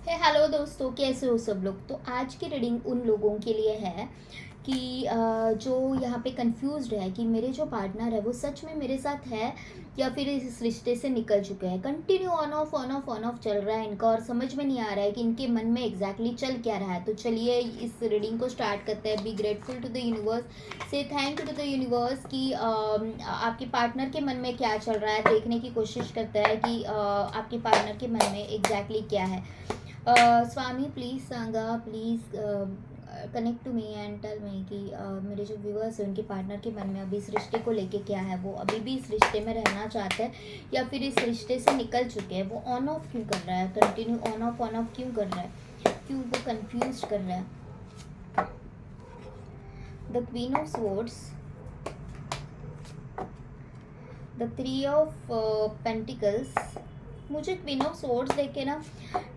Hello दोस्तों, कैसे हो सब लोग। तो आज की रीडिंग उन लोगों के लिए है कि जो यहाँ पे कंफ्यूज्ड है कि मेरे जो पार्टनर है वो सच में मेरे साथ है या फिर इस रिश्ते से निकल चुके हैं। कंटिन्यू ऑन ऑफ चल रहा है इनका और समझ में नहीं आ रहा है कि इनके मन में एग्जैक्टली चल क्या रहा है। तो चलिए इस रीडिंग को स्टार्ट करते हैं। Be grateful to the universe, से thank you to the universe कि आपके पार्टनर के मन में क्या चल रहा है, देखने की कोशिश करते हैं कि आपके पार्टनर के मन में एग्जैक्टली क्या है। स्वामी प्लीज़ सांगा please connect to me and tell me कि मेरे जो व्यूअर्स हैं उनके पार्टनर के मन में अभी इस रिश्ते को लेके क्या है। वो अभी भी इस रिश्ते में रहना चाहते हैं या फिर इस रिश्ते से निकल चुके हैं। वो ऑन ऑफ क्यों कर रहा है, कंटिन्यू ऑन ऑफ क्यों कर रहा है, क्यों वो कंफ्यूज कर रहा है। The queen of swords, the three of pentacles. मुझे क्वीन ऑफ स्वॉर्ड्स देख के ना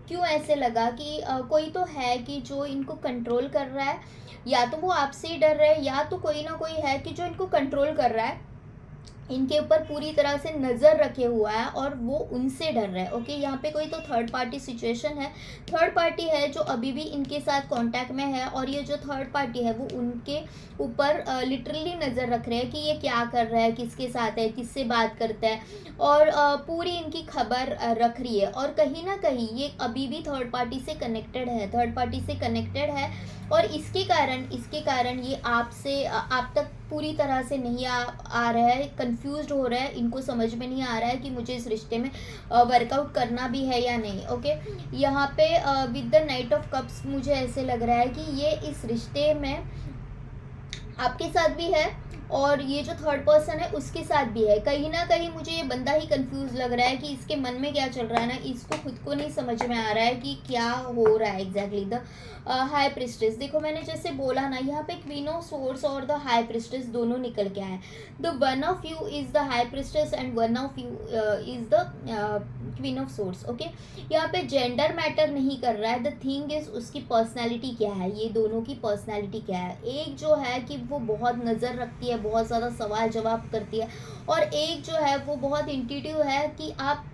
क्यों ऐसे लगा कि कोई तो है कि जो इनको कंट्रोल कर रहा है, या तो वो आपसे ही डर रहे हैं या तो कोई ना कोई है कि जो इनको कंट्रोल कर रहा है, इनके ऊपर पूरी तरह से नज़र रखे हुआ है और वो उनसे डर रहा है। ओके, यहाँ पे कोई तो थर्ड पार्टी सिचुएशन है, थर्ड पार्टी है जो अभी भी इनके साथ कांटेक्ट में है और ये जो थर्ड पार्टी है वो उनके ऊपर लिटरली नज़र रख रहे हैं कि ये क्या कर रहा है, किसके साथ है, किससे बात करता है और पूरी इनकी खबर रख रही है। और कहीं ना कहीं ये अभी भी थर्ड पार्टी से कनेक्टेड है, थर्ड पार्टी से कनेक्टेड है और इसके कारण ये आपसे आप तक पूरी तरह से नहीं आ रहा है, कंफ्यूज्ड हो रहा है। इनको समझ में नहीं आ रहा है कि मुझे इस रिश्ते में वर्कआउट करना भी है या नहीं। ओके, यहाँ पे with the night of cups मुझे ऐसे लग रहा है कि ये इस रिश्ते में आपके साथ भी है और ये जो थर्ड पर्सन है उसके साथ भी है। कहीं ना कहीं मुझे ये बंदा ही कंफ्यूज लग रहा है कि इसके मन में क्या चल रहा है ना, इसको खुद को नहीं समझ में आ रहा है कि क्या हो रहा है एग्जैक्टली। द हाई प्रिस्टेस, देखो मैंने जैसे बोला ना, यहाँ पे क्वीन ऑफ सोर्ड्स और द हाई प्रिस्टेस दोनों निकल के आए। The one of you is the high priestess and one of you is the queen of swords. Okay, यहाँ पे जेंडर मैटर नहीं कर रहा है, द थिंग इज उसकी पर्सनैलिटी क्या है, ये दोनों की पर्सनैलिटी क्या है। एक जो है कि वो बहुत नज़र रखती है, बहुत ज़्यादा सवाल जवाब करती है और एक जो है वो बहुत इंट्यूटिव है कि आप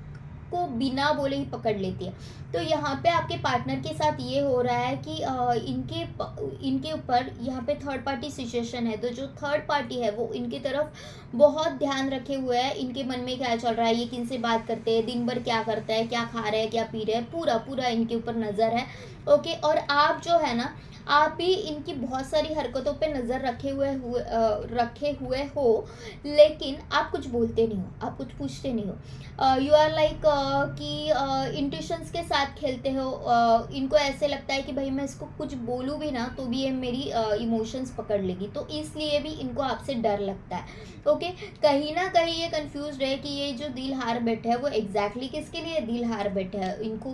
को बिना बोले ही पकड़ लेती है। तो यहाँ पे आपके पार्टनर के साथ ये हो रहा है कि इनके ऊपर यहाँ पे थर्ड पार्टी सिचुएशन है। तो जो थर्ड पार्टी है वो इनकी तरफ बहुत ध्यान रखे हुए है, इनके मन में क्या चल रहा है, ये किन से बात करते हैं, दिन भर क्या करता है, क्या खा रहे हैं, क्या पी रहे हैं, पूरा पूरा इनके ऊपर नज़र है। ओके, और आप जो है ना, आप भी इनकी बहुत सारी हरकतों पे नज़र रखे हुए हो, लेकिन आप कुछ बोलते नहीं हो, आप कुछ पूछते नहीं हो। यू आर लाइक कि इंट्यूशंस के साथ खेलते हो। इनको ऐसे लगता है कि भाई मैं इसको कुछ बोलूँ भी ना तो भी ये मेरी इमोशंस पकड़ लेगी, तो इसलिए भी इनको आपसे डर लगता है। ओके, कहीं ना कहीं ये कंफ्यूज है कि ये जो दिल हार बैठे है वो एग्जैक्टली किसके लिए दिल हार बैठे है। इनको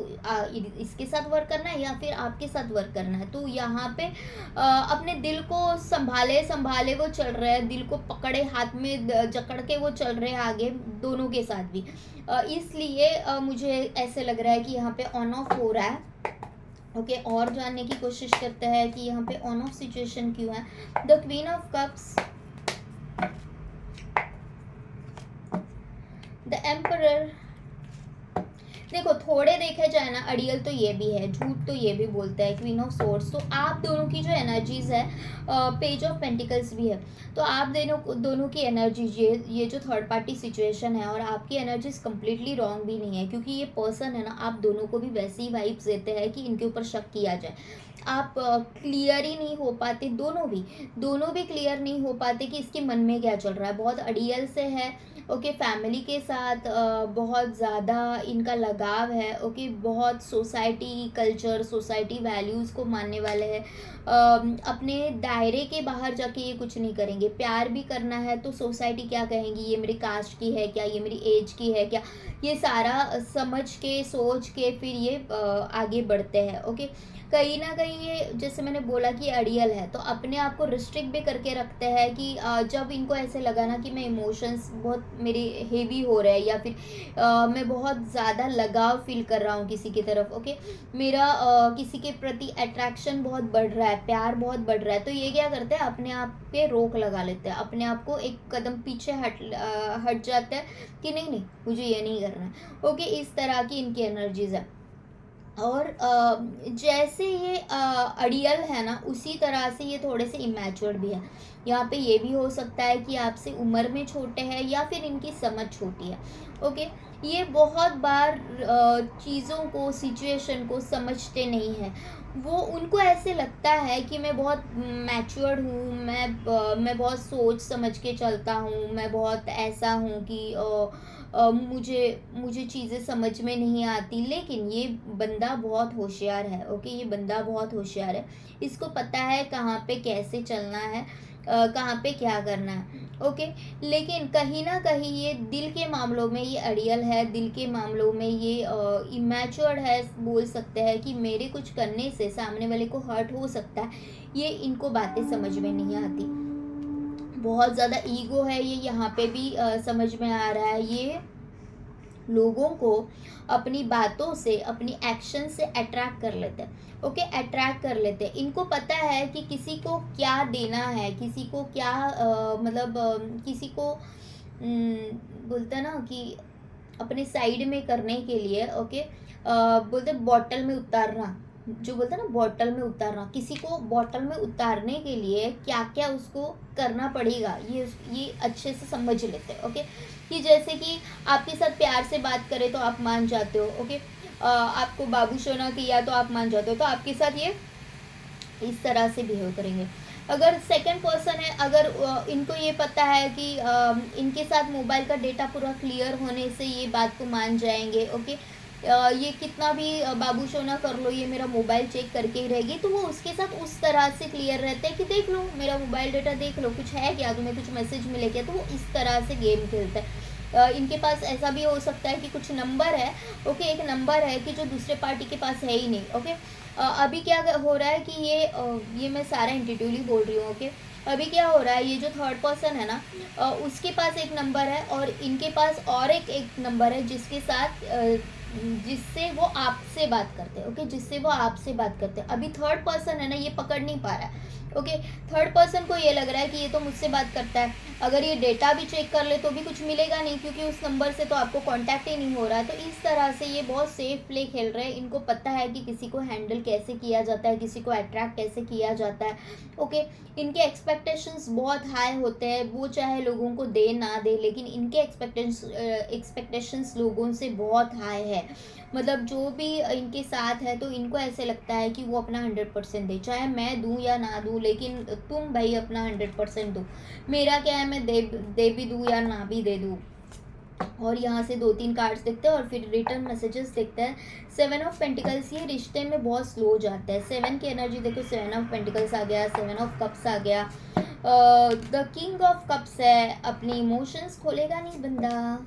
इसके साथ वर्क करना है या फिर आपके साथ वर्क करना है। तो यहाँ पे अपने दिल को संभाले संभाले वो चल रहे हैं, दिल को पकड़े हाथ में जकड़ के वो चल रहे हैं आगे, दोनों के साथ भी। इसलिए मुझे ऐसे लग रहा है कि यहाँ पे ऑन ऑफ हो रहा है। ओके, और जानने की कोशिश करते हैं कि यहाँ पे ऑन ऑफ सिचुएशन क्यों है। The queen of cups, the emperor. देखो थोड़े देखे जाए ना, अड़ियल तो ये भी है, झूठ तो ये भी बोलता है, क्वीन ऑफ सोर्ड्स। तो आप दोनों की जो एनर्जीज है, पेज ऑफ पेंटिकल्स भी है, तो आप दोनों की एनर्जीज, ये जो थर्ड पार्टी सिचुएशन है और आपकी एनर्जीज कंप्लीटली रॉन्ग भी नहीं है, क्योंकि ये पर्सन है ना, आप दोनों को भी वैसी ही वाइब्स देते हैं कि इनके ऊपर शक किया जाए। आप क्लियर ही नहीं हो पाते, दोनों भी क्लियर नहीं हो पाते कि इसके मन में क्या चल रहा है। बहुत अड़ियल से है। ओके, फैमिली के साथ बहुत ज़्यादा इनका लगाव है। ओके, बहुत सोसाइटी कल्चर, सोसाइटी वैल्यूज़ को मानने वाले हैं। अपने दायरे के बाहर जाके ये कुछ नहीं करेंगे। प्यार भी करना है तो सोसाइटी क्या कहेंगी, ये मेरी कास्ट की है क्या, ये मेरी एज की है क्या, ये सारा समझ के सोच के फिर ये आगे बढ़ते हैं। ओके, कहीं ना कहीं ये जैसे मैंने बोला कि अड़ियल है, तो अपने आप को रिस्ट्रिक्ट भी करके रखते हैं कि जब इनको ऐसे लगा ना कि मैं इमोशंस बहुत मेरे हेवी हो रहे हैं या फिर मैं बहुत ज़्यादा लगाव फील कर रहा हूँ किसी की तरफ। ओके, मेरा किसी के प्रति अट्रैक्शन बहुत बढ़ रहा है, प्यार बहुत बढ़ रहा है, तो ये क्या करते हैं, अपने आप पे रोक लगा लेते हैं, अपने आप को एक कदम पीछे हट जाते हैं कि नहीं नहीं मुझे ये नहीं करना है। ओके, इस तरह की इनकी एनर्जीज है। और जैसे ये अड़ियल है ना, उसी तरह से ये थोड़े से इमैच्योर्ड भी है। यहाँ पे ये भी हो सकता है कि आपसे उम्र में छोटे हैं या फिर इनकी समझ छोटी है। ओके, ये बहुत बार चीज़ों को, सिचुएशन को समझते नहीं हैं। वो उनको ऐसे लगता है कि मैं बहुत मैच्योर्ड हूँ, मैं बहुत सोच समझ के चलता हूँ, मैं बहुत ऐसा हूँ कि मुझे मुझे चीज़ें समझ में नहीं आती। लेकिन ये बंदा बहुत होशियार है। ओके, ये बंदा बहुत होशियार है। इसको पता है कहाँ पे कैसे चलना है, कहाँ पे क्या करना है। ओके, लेकिन कहीं ना कहीं ये दिल के मामलों में ये अड़ियल है, दिल के मामलों में ये इमेच्योर्ड है। बोल सकते हैं कि मेरे कुछ करने से सामने वाले को हर्ट हो सकता है, ये इनको बातें समझ में नहीं आती। बहुत ज़्यादा ईगो है ये, यहाँ पे भी समझ में आ रहा है। ये लोगों को अपनी बातों से, अपनी एक्शन से अट्रैक्ट कर लेते हैं। ओके, अट्रैक्ट कर लेते हैं। इनको पता है कि किसी को क्या देना है, किसी को क्या मतलब किसी को बोलते हैं ना कि अपने साइड में करने के लिए। ओके, बोलते बॉटल में उतारना, जो बोलते हैं ना बॉटल में उतारना, किसी को बॉटल में उतारने के लिए क्या क्या उसको करना पड़ेगा, ये अच्छे से समझ लेते हैं। ओके, कि जैसे कि आपके साथ प्यार से बात करे तो आप मान जाते हो। ओके, आपको बाबू सोना किया तो आप मान जाते हो, तो आपके साथ ये इस तरह से बिहेव करेंगे। अगर सेकंड पर्सन है, अगर इनको ये पता है कि इनके साथ मोबाइल का डेटा पूरा क्लियर होने से ये बात को मान जाएंगे। ओके, ये कितना भी बाबू सोना कर लो, ये मेरा मोबाइल चेक करके ही रहेगी, तो वो उसके साथ उस तरह से क्लियर रहते हैं कि देख लो मेरा मोबाइल डेटा, देख लो कुछ है क्या, तुम्हें कुछ मैसेज मिले क्या, तो वो इस तरह से गेम खेलता है। इनके पास ऐसा भी हो सकता है कि कुछ नंबर है। ओके, एक नंबर है कि जो दूसरे पार्टी के पास है ही नहीं। ओके, अभी क्या हो रहा है कि ये मैं सारा इंटिट्यूटली बोल रही हूँ। ओके, अभी क्या हो रहा है, ये जो थर्ड पर्सन है ना, उसके पास एक नंबर है और इनके पास और एक नंबर है जिसके साथ जिससे वो आपसे बात करते हैं। ओके, जिससे वो आपसे बात करते हैं। अभी थर्ड पर्सन है ना, ये पकड़ नहीं पा रहा है। ओके, थर्ड पर्सन को ये लग रहा है कि ये तो मुझसे बात करता है, अगर ये डेटा भी चेक कर ले तो भी कुछ मिलेगा नहीं, क्योंकि उस नंबर से तो आपको कांटेक्ट ही नहीं हो रहा है। तो इस तरह से ये बहुत सेफ प्ले खेल रहे हैं। इनको पता है कि किसी को हैंडल कैसे किया जाता है, किसी को अट्रैक्ट कैसे किया जाता है। ओके, इनके एक्सपेक्टेशंस बहुत हाई होते हैं। वो चाहे लोगों को दे ना दे, लेकिन इनके एक्सपेक्टेशंस लोगों से बहुत हाई है। मतलब जो भी इनके साथ है तो इनको ऐसे लगता है कि वो अपना 100% दे, चाहे मैं दूँ या ना दूँ, लेकिन तुम भाई अपना 100% दो। मेरा क्या है, मैं दे भी दूँ या ना भी दे दूँ। और यहाँ से 2-3 कार्ड्स देखते हैं और फिर रिटर्न मैसेजेस देखते हैं। 7 ऑफ पेंटिकल्स, ये रिश्ते में बहुत स्लो जाता है। 7 की एनर्जी देखो, 7 ऑफ पेंटिकल्स आ गया, 7 ऑफ कप्स आ गया, द किंग ऑफ कप्स है। अपनी इमोशंस खोलेगा नहीं बंदा।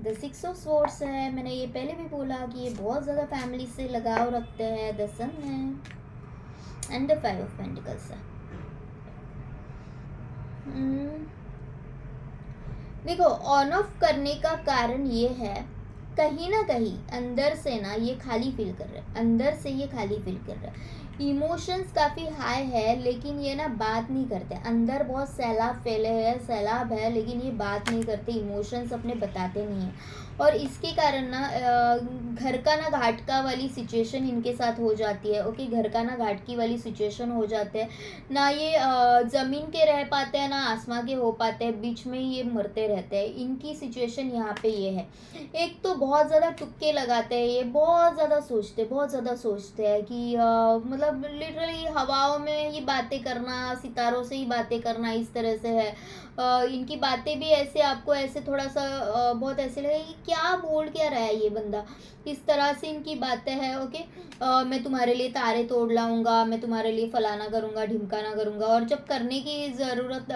द 6 ऑफ स्वॉर्ड्स है, मैंने ये पहले भी बोला कि ये बहुत ज़्यादा फैमिली से लगाव रखते हैं। द सन है एंड द 5 ऑफ पेंटिकल्स है। देखो, ऑन ऑफ करने का कारण ये है, कहीं ना कहीं अंदर से ना ये खाली फील कर रहे हैं, अंदर से ये खाली फील कर रहे हैं। इमोशंस काफ़ी हाई है, लेकिन ये ना बात नहीं करते। अंदर बहुत सैलाब फैले है, सैलाब है, लेकिन ये बात नहीं करते, इमोशंस अपने बताते नहीं हैं। और इसके कारण ना घर का ना घाट का वाली सिचुएशन इनके साथ हो जाती है। ओके, घर का ना घाट की वाली सिचुएशन हो जाते हैं ना। ये ज़मीन के रह पाते हैं ना आसमां के हो पाते हैं, बीच में ये मरते रहते हैं। इनकी सिचुएशन यहाँ पे ये है। एक तो बहुत ज़्यादा तुक्के लगाते हैं, ये बहुत ज़्यादा सोचते हैं कि मतलब लिटरली हवाओं में ये बातें करना, सितारों से ही बातें करना, इस तरह से है। इनकी बातें भी ऐसे आपको ऐसे थोड़ा सा बहुत ऐसे लगेगा कि क्या बोल क्या रहा है ये बंदा, इस तरह से इनकी बातें हैं। ओके, मैं तुम्हारे लिए तारे तोड़ लाऊंगा, मैं तुम्हारे लिए फलाना करूंगा, ढिमकाना करूंगा, और जब करने की ज़रूरत,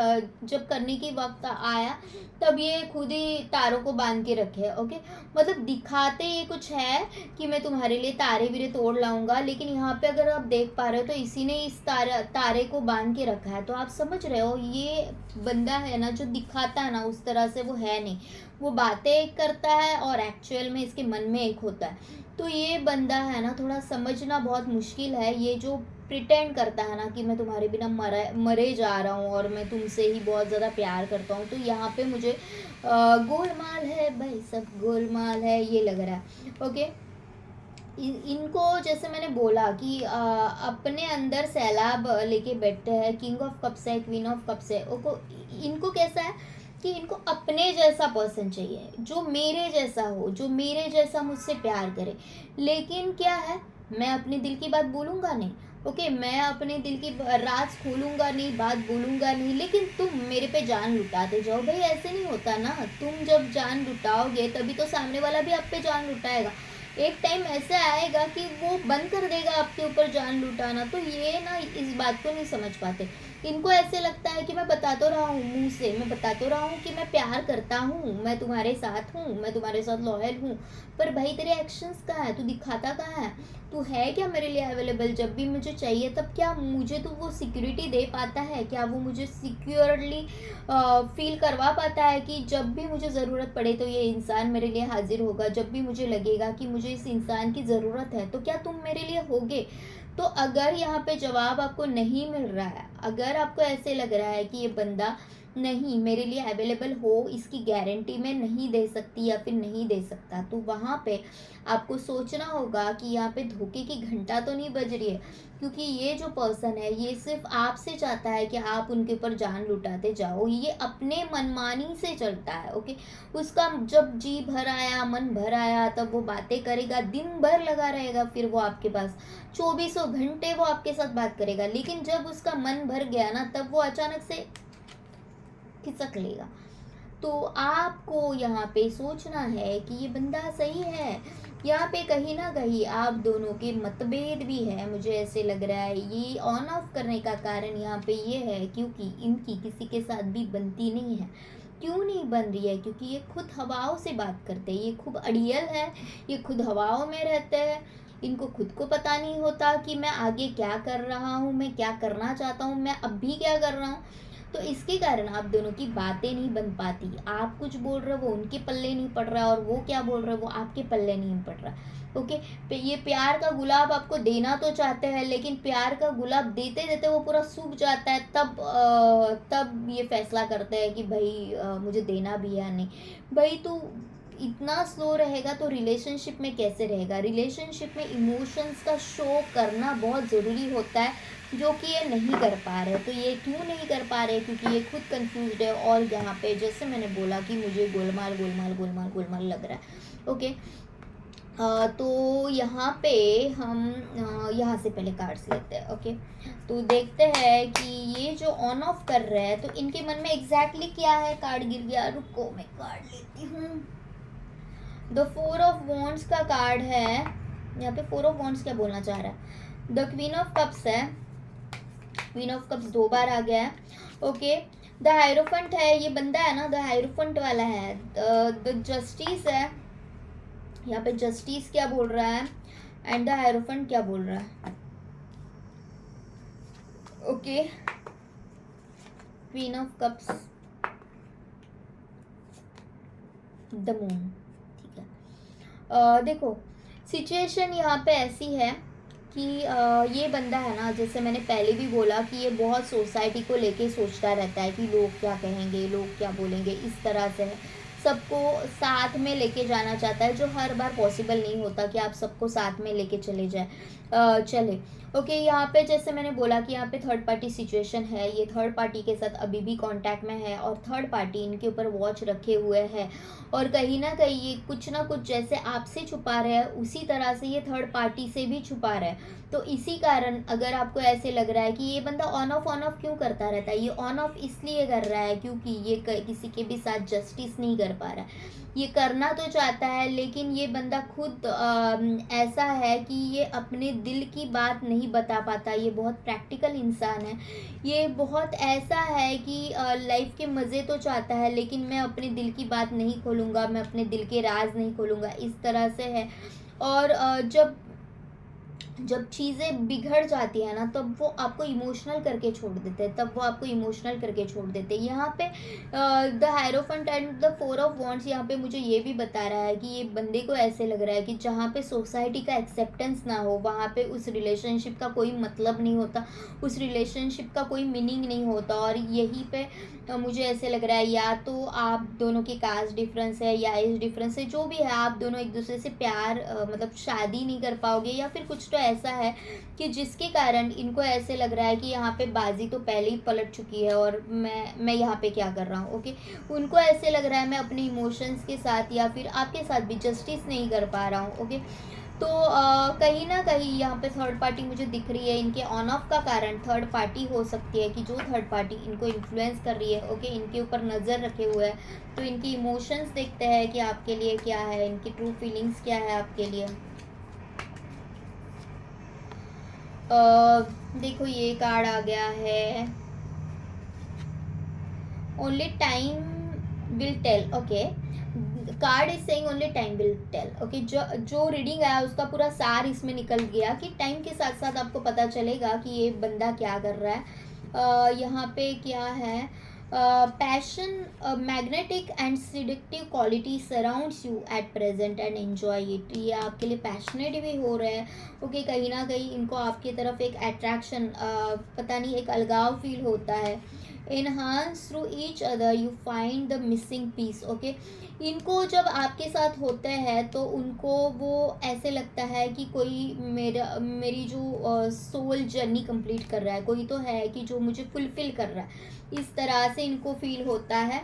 जब करने की वक्त आया तब ये खुद ही तारों को बांध के रखे है। ओके, मतलब दिखाते ये कुछ है कि मैं तुम्हारे लिए तारे बीरे तोड़ लाऊंगा, लेकिन यहाँ पे अगर आप देख पा रहे हो तो इसी ने इस तारे को बांध के रखा है। तो आप समझ रहे हो, ये बंदा है ना जो दिखाता है ना उस तरह से वो है नहीं। वो बातें एक करता है और एक्चुअल में इसके मन में एक होता है। तो ये बंदा है ना, थोड़ा समझना बहुत मुश्किल है। ये जो प्रिटेंड करता है ना कि मैं तुम्हारे बिना मरे जा रहा हूँ और मैं तुमसे ही बहुत ज़्यादा प्यार करता हूँ, तो यहाँ पे मुझे गोलमाल है भाई, सब गोलमाल है ये लग रहा है। ओके, इनको जैसे मैंने बोला कि अपने अंदर सैलाब लेके बैठते हैं, किंग ऑफ कप्स है, क्वीन ऑफ कप्स है। इनको कैसा है कि इनको अपने जैसा पर्सन चाहिए, जो मेरे जैसा हो, जो मेरे जैसा मुझसे प्यार करे। लेकिन क्या है, मैं अपने दिल की बात बोलूँगा नहीं। ओके, मैं अपने दिल की राज खोलूँगा नहीं, बात बोलूँगा नहीं, लेकिन तुम मेरे पे जान लुटाते जाओ। भाई ऐसे नहीं होता ना, तुम जब जान लुटाओगे तभी तो सामने वाला भी आप पे जान लुटाएगा। एक टाइम ऐसा आएगा कि वो बंद कर देगा आपके ऊपर जान लुटाना। तो ये ना इस बात को नहीं समझ पाते। इनको ऐसे लगता है कि मैं बता तो रहा हूँ मुंह से, मैं बता तो रहा हूँ कि मैं प्यार करता हूँ, मैं तुम्हारे साथ हूँ, मैं तुम्हारे साथ लॉयल हूँ, पर भाई तेरे एक्शंस कहाँ है, तू दिखाता कहाँ है, तू है क्या मेरे लिए अवेलेबल जब भी मुझे चाहिए तब? क्या मुझे तो वो सिक्योरिटी दे पाता है? क्या वो मुझे सिक्योरली फील करवा पाता है कि जब भी मुझे ज़रूरत पड़े तो ये इंसान मेरे लिए हाजिर होगा? जब भी मुझे लगेगा कि मुझे इस इंसान की ज़रूरत है तो क्या तुम मेरे लिए होगे? तो अगर यहाँ पे जवाब आपको नहीं मिल रहा है, अगर आपको ऐसे लग रहा है कि ये बंदा नहीं मेरे लिए अवेलेबल हो, इसकी गारंटी मैं नहीं दे सकती या फिर नहीं दे सकता, तो वहाँ पे आपको सोचना होगा कि यहाँ पे धोखे की घंटा तो नहीं बज रही है। क्योंकि ये जो पर्सन है ये सिर्फ आपसे चाहता है कि आप उनके ऊपर जान लुटाते जाओ। ये अपने मनमानी से चलता है। ओके, उसका जब जी भर आया, मन भर आया, तब वो बातें करेगा, दिन भर लगा रहेगा, फिर वो आपके पास 2400 घंटे वो आपके साथ बात करेगा। लेकिन जब उसका मन भर गया ना, तब वो अचानक से खिसक लेगा। तो आपको यहाँ पे सोचना है कि ये बंदा सही है। यहाँ पे कहीं ना कहीं आप दोनों के मतभेद भी है, मुझे ऐसे लग रहा है। ये ऑन ऑफ करने का कारण यहाँ पे ये है क्योंकि इनकी किसी के साथ भी बनती नहीं है। क्यों नहीं बन रही है? क्योंकि ये खुद हवाओं से बात करते हैं, ये खूब अड़ियल है, ये खुद हवाओं में रहते हैं। इनको खुद को पता नहीं होता कि मैं आगे क्या कर रहा हूँ, मैं क्या करना चाहता हूँ, मैं अभी क्या कर रहा हूँ। तो इसके कारण आप दोनों की बातें नहीं बन पाती। आप कुछ बोल रहे हो वो उनके पल्ले नहीं पड़ रहा, और वो क्या बोल रहे हो वो आपके पल्ले नहीं पड़ रहा। ओके, ये प्यार का गुलाब आपको देना तो चाहते हैं, लेकिन प्यार का गुलाब देते देते वो पूरा सूख जाता है, तब ये फैसला करते हैं कि भाई मुझे देना भी है या नहीं। भाई तू इतना स्लो रहेगा तो रिलेशनशिप में कैसे रहेगा? रिलेशनशिप में इमोशंस का शो करना बहुत ज़रूरी होता है, जो कि ये नहीं कर पा रहे। तो ये क्यों नहीं कर पा रहे? क्योंकि ये खुद कंफ्यूज्ड है, और यहाँ पे जैसे मैंने बोला कि मुझे गोलमाल गोलमाल गोलमाल गोलमाल लग रहा है। ओके, तो यहाँ पे हम यहाँ से पहले कार्ड्स लेते हैं। ओके, तो देखते हैं कि ये जो ऑन ऑफ कर रहे हैं तो इनके मन में एग्जैक्टली क्या है। कार्ड गिर गया, रुको मैं कार्ड लेती हूँ। द 4 ऑफ वॉन्ड्स का कार्ड है यहाँ पे। 4 ऑफ वॉन्ड्स क्या बोलना चाह रहा है? द क्वीन ऑफ कप्स है। क्वीन ऑफ कप्स 2 बार आ गया है। ओके, द हायरोफेंट है, ये बंदा है ना, द हायरोफेंट वाला है। द जस्टिस है, यहाँ पे जस्टिस क्या बोल रहा है एंड द हायरोफेंट क्या बोल रहा है। Okay, queen of cups, the moon. ठीक है, देखो सिचुएशन यहाँ पे ऐसी है कि ये बंदा है ना, जैसे मैंने पहले भी बोला कि ये बहुत सोसाइटी को लेके सोचता रहता है कि लोग क्या कहेंगे, लोग क्या बोलेंगे, इस तरह से है। सबको साथ में लेके जाना चाहता है, जो हर बार पॉसिबल नहीं होता कि आप सबको साथ में लेके चले। ओके, यहाँ पे जैसे मैंने बोला कि यहाँ पे थर्ड पार्टी सिचुएशन है। ये थर्ड पार्टी के साथ अभी भी कांटेक्ट में है, और थर्ड पार्टी इनके ऊपर वॉच रखे हुए है, और कहीं ना कहीं ये कुछ ना कुछ जैसे आपसे छुपा रहे हैं उसी तरह से ये थर्ड पार्टी से भी छुपा रहा है। तो इसी कारण अगर आपको ऐसे लग रहा है कि ये बंदा ऑन ऑफ क्यों करता रहता है, ये ऑन ऑफ इसलिए कर रहा है क्योंकि ये किसी के भी साथ जस्टिस नहीं कर पा रहा है। ये करना तो चाहता है, लेकिन ये बंदा खुद ऐसा है कि ये अपने दिल की बात नहीं बता पाता। ये बहुत प्रैक्टिकल इंसान है। ये बहुत ऐसा है कि लाइफ के मज़े तो चाहता है, लेकिन मैं अपने दिल की बात नहीं खोलूँगा, मैं अपने दिल के राज नहीं खोलूँगा, इस तरह से है। और जब चीज़ें बिगड़ जाती है ना, तब वो आपको इमोशनल करके छोड़ देते हैं, यहाँ पे the hierophant and the four of wands यहाँ पे मुझे ये भी बता रहा है कि ये बंदे को ऐसे लग रहा है कि जहाँ पे सोसाइटी का एक्सेप्टेंस ना हो, वहाँ पे उस रिलेशनशिप का कोई मतलब नहीं होता, उस रिलेशनशिप का कोई मीनिंग नहीं होता। और यहीं पे मुझे ऐसे लग रहा है या तो आप दोनों की कास्ट डिफरेंस है या एज डिफरेंस है, जो भी है, आप दोनों एक दूसरे से प्यार मतलब शादी नहीं कर पाओगे, या फिर कुछ तो ऐसा है कि जिसके कारण इनको ऐसे लग रहा है कि यहाँ पे बाजी तो पहले ही पलट चुकी है और मैं यहाँ पे क्या कर रहा हूँ। ओके, उनको ऐसे लग रहा है मैं अपने इमोशंस के साथ या फिर आपके साथ भी जस्टिस नहीं कर पा रहा हूँ। ओके, तो कहीं ना कहीं यहाँ पे थर्ड पार्टी मुझे दिख रही है। इनके ऑन ऑफ का कारण थर्ड पार्टी हो सकती है कि जो थर्ड पार्टी इनको इन्फ्लुएंस कर रही है। ओके, इनके ऊपर नज़र रखे हुए है, तो इनकी इमोशंस देखते हैं कि आपके लिए क्या है, इनकी ट्रू फीलिंग्स क्या है आपके लिए। देखो ये कार्ड आ गया है, only time will tell. Okay, card is saying only time will tell. Okay, जो रीडिंग आया उसका पूरा सार इसमें निकल गया कि टाइम के साथ साथ आपको पता चलेगा कि ये बंदा क्या कर रहा है। यहाँ पे क्या है, passion, magnetic and seductive quality surrounds you at present and enjoy it. ये आपके लिए पैशनेट भी हो रहे हैं। ओके, कहीं ना कहीं इनको आपकी तरफ एक अट्रैक्शन, पता नहीं, एक अलगाव फील होता है। Enhance through each other you find the missing piece. Okay, इनको जब आपके साथ होते हैं तो उनको वो ऐसे लगता है कि कोई मेरी जो सोल जर्नी कंप्लीट कर रहा है, कोई तो है कि जो मुझे फुलफिल कर रहा है, इस तरह से इनको फील होता है।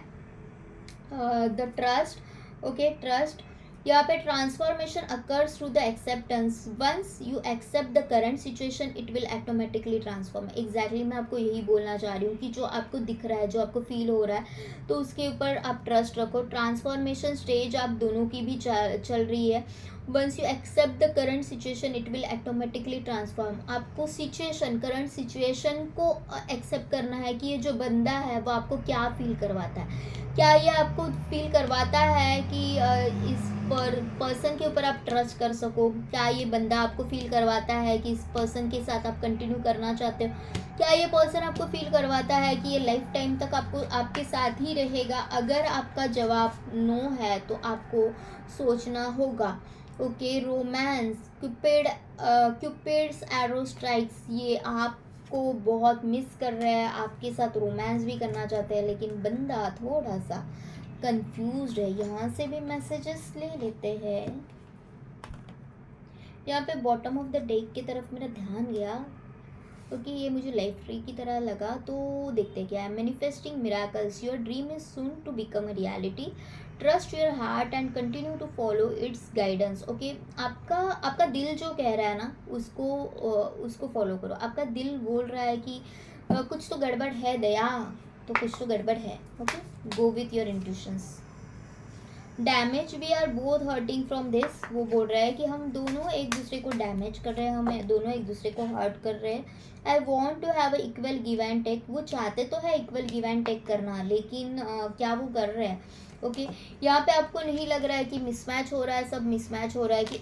The trust. ओके, ट्रस्ट, यहाँ पे transformation occurs through the acceptance. Once you accept the current situation it will automatically transform. Exactly मैं आपको यही बोलना चाह रही हूँ कि जो आपको दिख रहा है, जो आपको फील हो रहा है, तो उसके ऊपर आप ट्रस्ट रखो। ट्रांसफॉर्मेशन स्टेज आप दोनों की भी चल रही है। Once you accept the current situation it will automatically transform. आपको सिचुएशन, करंट सिचुएशन को एक्सेप्ट करना है कि ये जो बंदा है वो आपको क्या फील करवाता है। क्या ये आपको फील करवाता है कि इस पर्सन के ऊपर आप ट्रस्ट कर सको? क्या ये बंदा आपको फील करवाता है कि इस पर्सन के साथ आप कंटिन्यू करना चाहते हो? क्या ये पर्सन आपको फील करवाता है कि ये लाइफ टाइम तक आपको आपके साथ ही रहेगा? अगर आपका जवाब नो है तो आपको सोचना होगा। Okay, romance, cupids arrow strikes, ये आपको बहुत मिस कर रहे हैं, आपके साथ रोमांस भी करना चाहते हैं, लेकिन बंदा थोड़ा सा कंफ्यूज्ड है। यहाँ से भी मैसेजेस ले लेते हैं। यहाँ पे बॉटम ऑफ द डेक की तरफ मेरा ध्यान गया क्योंकि ये मुझे लाइफ ट्री की तरह लगा, तो देखते क्या है। Manifesting miracles, your dream is soon to become a reality. Trust your heart and continue to follow its guidance. Okay, आपका दिल जो कह रहा है ना, उसको फॉलो करो। आपका दिल बोल रहा है कि कुछ तो गड़बड़ है दया, तो कुछ तो गड़बड़ है। Okay, go with your intuitions. Damage, we are both hurting from this. वो बोल रहा है कि हम दोनों एक दूसरे को डैमेज कर रहे हैं, हम दोनों एक दूसरे को हर्ट कर रहे हैं। I want to have equal give and take. वो चाहते तो है इक्वल गिव एंड टेक करना, लेकिन क्या वो कर रहे हैं? ओके, यहाँ पे आपको नहीं लग रहा है कि मिसमैच हो रहा है, सब मिसमैच हो रहा है कि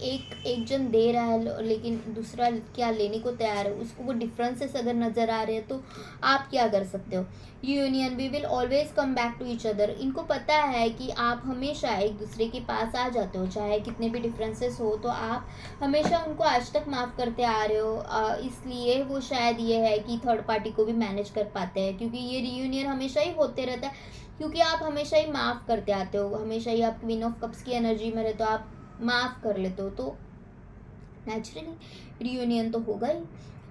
एक जन दे रहा है लेकिन दूसरा क्या लेने को तैयार है, उसको वो डिफरेंसेस अगर नज़र आ रहे हैं तो आप क्या कर सकते हो? Union, we will always come back to each other. इनको पता है कि आप हमेशा एक दूसरे के पास आ जाते हो, चाहे कितने भी डिफरेंसेस हो, तो आप हमेशा उनको आज तक माफ़ करते आ रहे हो। इसलिए वो शायद ये है कि थर्ड पार्टी को भी मैनेज कर पाते हैं, क्योंकि ये रियूनियन हमेशा ही होते रहता है, क्योंकि आप हमेशा ही माफ़ करते आते हो, हमेशा ही आप क्वीन ऑफ कप्स की एनर्जी में रहते हो, आप माफ़ कर लेते हो, तो नेचुरली रियूनियन तो होगा ही।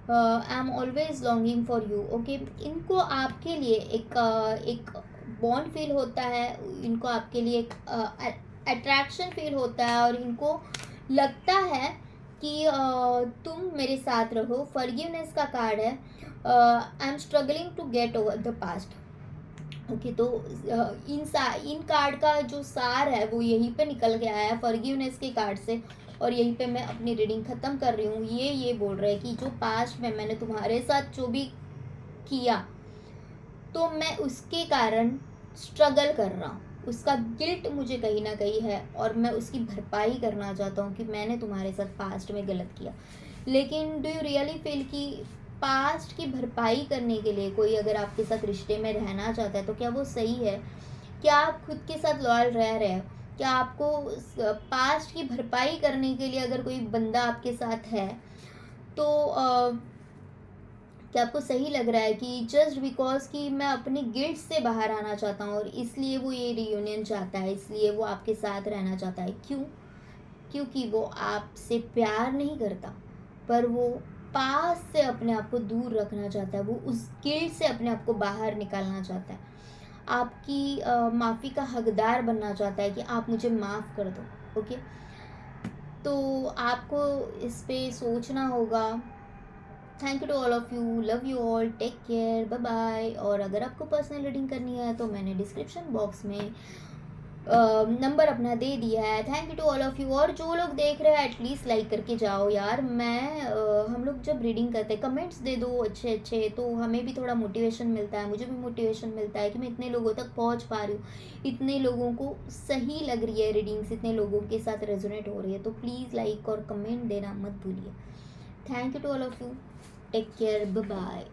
I am always longing for you. Okay, इनको आपके लिए एक बॉन्ड फील होता है, इनको आपके लिए एक अट्रैक्शन फील होता है, और इनको लगता है कि तुम मेरे साथ रहो। फॉरगिवनेस का कार्ड है। I am struggling to get over the past. Okay, तो इन कार्ड का जो सार है वो यहीं पे निकल के आया है फॉरगिवनेस के कार्ड से, और यहीं पे मैं अपनी रीडिंग ख़त्म कर रही हूँ। ये बोल रहे हैं कि जो पास्ट में मैंने तुम्हारे साथ जो भी किया, तो मैं उसके कारण स्ट्रगल कर रहा हूँ, उसका गिल्ट मुझे कहीं ना कहीं है, और मैं उसकी भरपाई करना चाहता हूँ कि मैंने तुम्हारे साथ पास्ट में गलत किया। लेकिन डू यू रियली फील कि पास्ट की भरपाई करने के लिए कोई अगर आपके साथ रिश्ते में रहना चाहता है तो क्या वो सही है? क्या आप खुद के साथ लॉयल रह रहे हो? क्या आपको पास्ट की भरपाई करने के लिए अगर कोई बंदा आपके साथ है तो क्या आपको सही लग रहा है कि जस्ट बिकॉज कि मैं अपनी गिल्ट से बाहर आना चाहता हूँ और इसलिए वो ये रियूनियन चाहता है, इसलिए वो आपके साथ रहना चाहता है? क्यों? क्योंकि वो आपसे प्यार नहीं करता, पर वो पास से अपने आप को दूर रखना चाहता है, वो उस गिल्ट से अपने आप को बाहर निकालना चाहता है, आपकी माफ़ी का हकदार बनना चाहता है कि आप मुझे माफ़ कर दो। ओके, तो आपको इस पे सोचना होगा। Thank you to all of you, love you all, take care, bye bye. और अगर आपको पर्सनल रीडिंग करनी है तो मैंने डिस्क्रिप्शन बॉक्स में नंबर अपना दे दिया है। Thank you to all of you. और जो लोग देख रहे हैं एटलीस्ट लाइक करके जाओ यार। हम लोग जब रीडिंग करते हैं कमेंट्स दे दो अच्छे अच्छे, तो हमें भी थोड़ा मोटिवेशन मिलता है, मुझे भी मोटिवेशन मिलता है कि मैं इतने लोगों तक पहुंच पा रही हूँ, इतने लोगों को सही लग रही है रीडिंग्स, इतने लोगों के साथ रेजोनेट हो रही है। तो प्लीज़ लाइक और कमेंट देना मत भूलिए। Thank you to all of you, take care, bye bye.